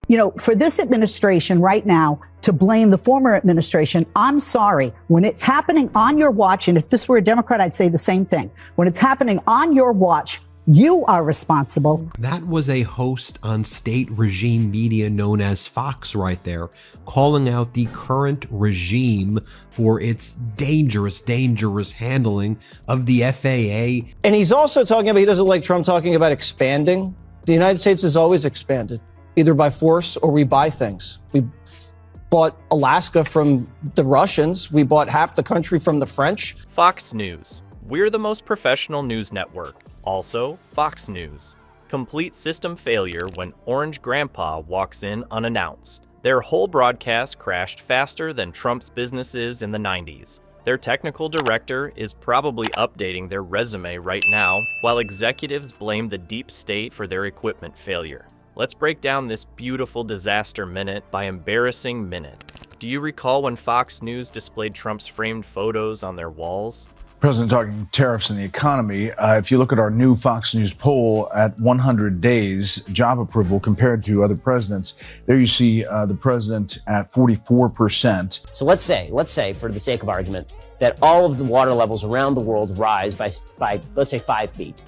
You know, for this administration right now to blame the former administration, I'm sorry. When it's happening on your watch, and if this were a Democrat, I'd say the same thing. When it's happening on your watch, you are responsible. That was a host on state regime media known as Fox right there, calling out the current regime for its dangerous handling of the FAA. And he's also talking about, he doesn't like Trump talking about expanding. The United States has always expanded, either by force or we buy things. We bought Alaska from the Russians. We bought half the country from the French. Fox News. We're the most professional news network. Also, Fox News. Complete system failure when Orange Grandpa walks in unannounced. Their whole broadcast crashed faster than Trump's businesses in the 90s. Their technical director is probably updating their resume right now, while executives blame the deep state for their equipment failure. Let's break down this beautiful disaster minute by embarrassing minute. Do you recall when Fox News displayed Trump's framed photos on their walls? President talking tariffs and the economy. If you look at our new Fox News poll at 100 days job approval compared to other presidents, there you see the president at 44%. So let's say, for the sake of argument, that all of the water levels around the world rise by let's say 5 feet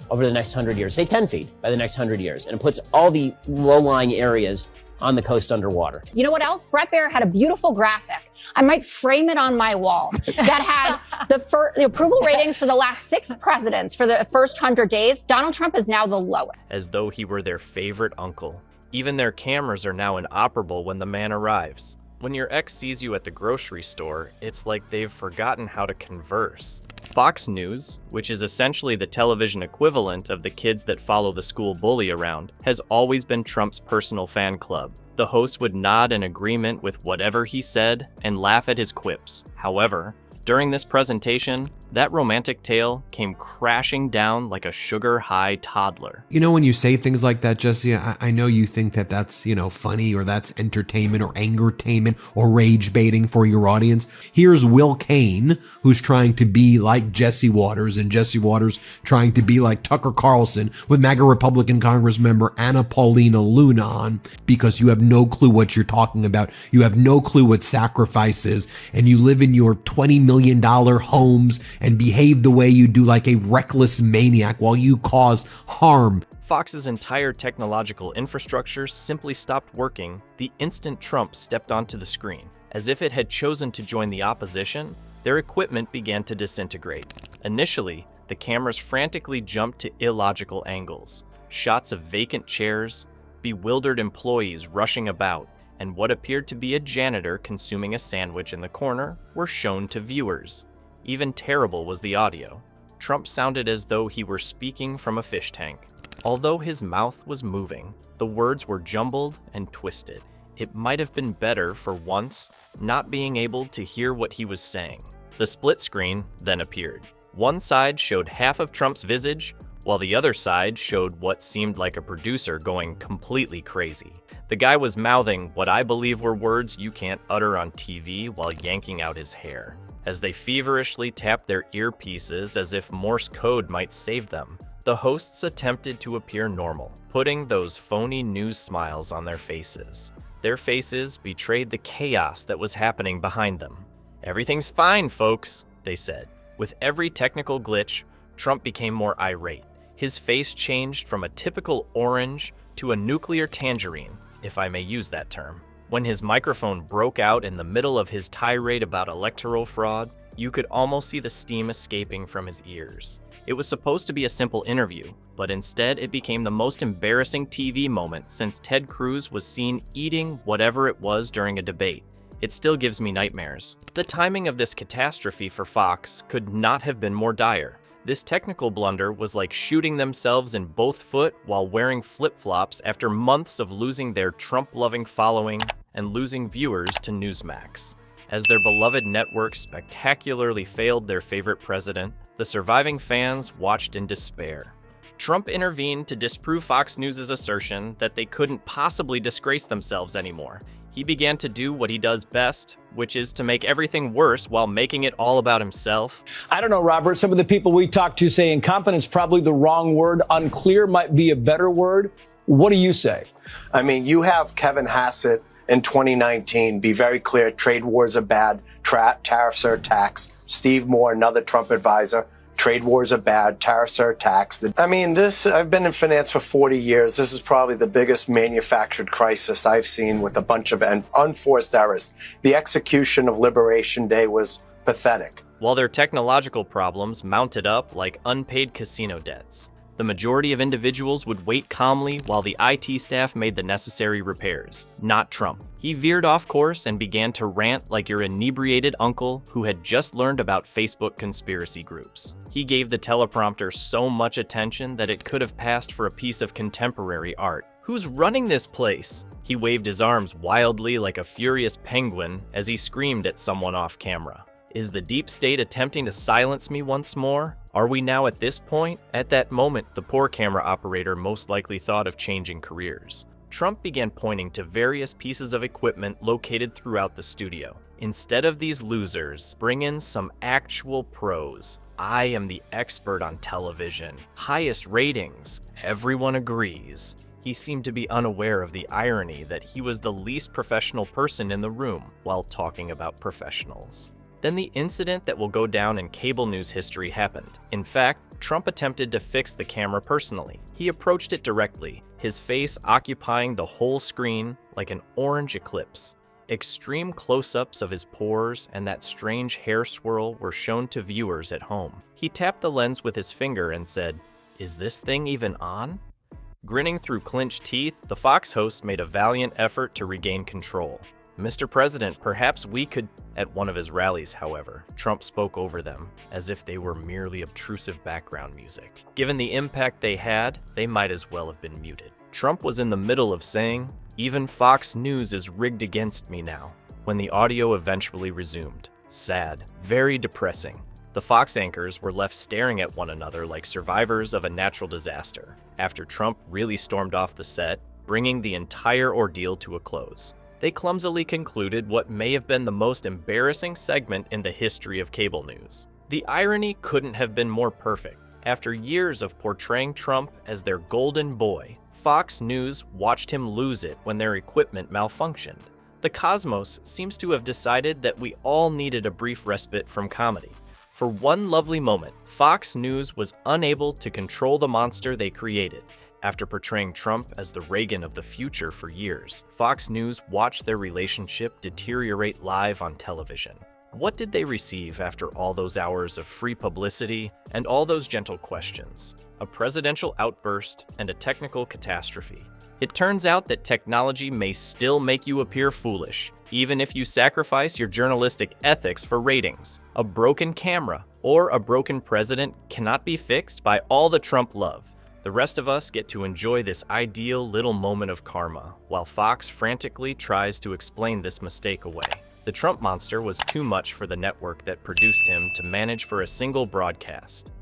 over the next 100 years, say 10 feet by the next 100 years, and it puts all the low-lying areas on the coast underwater. You know what else? Bret Baier had a beautiful graphic. I might frame it on my wall that had the approval ratings for the last 6 presidents for the first 100 days. Donald Trump is now the lowest. As though he were their favorite uncle. Even their cameras are now inoperable when the man arrives. When your ex sees you at the grocery store, it's like they've forgotten how to converse. Fox News, which is essentially the television equivalent of the kids that follow the school bully around, has always been Trump's personal fan club. The host would nod in agreement with whatever he said and laugh at his quips. However, during this presentation, that romantic tale came crashing down like a sugar-high toddler. You know, when you say things like that, Jesse, I know you think that that's, funny or that's entertainment or angertainment or rage baiting for your audience. Here's Will Cain, who's trying to be like Jesse Waters, and Jesse Waters trying to be like Tucker Carlson with MAGA Republican Congress member Anna Paulina Luna on, because you have no clue what you're talking about. You have no clue what sacrifice is, and you live in your $20 million homes and behave the way you do like a reckless maniac while you cause harm. Fox's entire technological infrastructure simply stopped working the instant Trump stepped onto the screen. As if it had chosen to join the opposition, their equipment began to disintegrate. Initially, the cameras frantically jumped to illogical angles. Shots of vacant chairs, bewildered employees rushing about, and what appeared to be a janitor consuming a sandwich in the corner were shown to viewers. Even terrible was the audio. Trump sounded as though he were speaking from a fish tank. Although his mouth was moving, the words were jumbled and twisted. It might have been better for once not being able to hear what he was saying. The split screen then appeared. One side showed half of Trump's visage, while the other side showed what seemed like a producer going completely crazy. The guy was mouthing what I believe were words you can't utter on TV while yanking out his hair, as they feverishly tapped their earpieces as if Morse code might save them. The hosts attempted to appear normal, putting those phony news smiles on their faces. Their faces betrayed the chaos that was happening behind them. "Everything's fine, folks," they said. With every technical glitch, Trump became more irate. His face changed from a typical orange to a nuclear tangerine, if I may use that term. When his microphone broke out in the middle of his tirade about electoral fraud, you could almost see the steam escaping from his ears. It was supposed to be a simple interview, but instead it became the most embarrassing TV moment since Ted Cruz was seen eating whatever it was during a debate. It still gives me nightmares. The timing of this catastrophe for Fox could not have been more dire. This technical blunder was like shooting themselves in both foot while wearing flip-flops after months of losing their Trump-loving following and losing viewers to Newsmax. As their beloved network spectacularly failed their favorite president, the surviving fans watched in despair. Trump intervened to disprove Fox News' assertion that they couldn't possibly disgrace themselves anymore. He began to do what he does best, which is to make everything worse while making it all about himself. I don't know, Robert. Some of the people we talked to say incompetence probably the wrong word. Unclear might be a better word. What do you say? I mean, you have Kevin Hassett in 2019 be very clear, trade wars are bad, tariffs are a tax. Steve Moore, another Trump advisor, trade wars are bad, tariffs are a tax. I mean, I've been in finance for 40 years. This is probably the biggest manufactured crisis I've seen with a bunch of unforced errors. The execution of Liberation Day was pathetic. While their technological problems mounted up like unpaid casino debts, the majority of individuals would wait calmly while the IT staff made the necessary repairs, not Trump. He veered off course and began to rant like your inebriated uncle who had just learned about Facebook conspiracy groups. He gave the teleprompter so much attention that it could have passed for a piece of contemporary art. Who's running this place? He waved his arms wildly like a furious penguin as he screamed at someone off camera. Is the deep state attempting to silence me once more? Are we now at this point? At that moment, the poor camera operator most likely thought of changing careers. Trump began pointing to various pieces of equipment located throughout the studio. Instead of these losers, bring in some actual pros. I am the expert on television. Highest ratings. Everyone agrees. He seemed to be unaware of the irony that he was the least professional person in the room while talking about professionals. Then the incident that will go down in cable news history happened. In fact, Trump attempted to fix the camera personally. He approached it directly, his face occupying the whole screen like an orange eclipse. Extreme close-ups of his pores and that strange hair swirl were shown to viewers at home. He tapped the lens with his finger and said, "Is this thing even on?" Grinning through clenched teeth, the Fox host made a valiant effort to regain control. "Mr. President, perhaps we could..." At one of his rallies, however, Trump spoke over them, as if they were merely obtrusive background music. Given the impact they had, they might as well have been muted. Trump was in the middle of saying, "Even Fox News is rigged against me now," when the audio eventually resumed. Sad, very depressing. The Fox anchors were left staring at one another like survivors of a natural disaster, after Trump really stormed off the set, bringing the entire ordeal to a close. They clumsily concluded what may have been the most embarrassing segment in the history of cable news. The irony couldn't have been more perfect. After years of portraying Trump as their golden boy, Fox News watched him lose it when their equipment malfunctioned. The cosmos seems to have decided that we all needed a brief respite from comedy. For one lovely moment, Fox News was unable to control the monster they created. After portraying Trump as the Reagan of the future for years, Fox News watched their relationship deteriorate live on television. What did they receive after all those hours of free publicity and all those gentle questions? A presidential outburst and a technical catastrophe. It turns out that technology may still make you appear foolish, even if you sacrifice your journalistic ethics for ratings. A broken camera or a broken president cannot be fixed by all the Trump love. The rest of us get to enjoy this ideal little moment of karma, while Fox frantically tries to explain this mistake away. The Trump monster was too much for the network that produced him to manage for a single broadcast.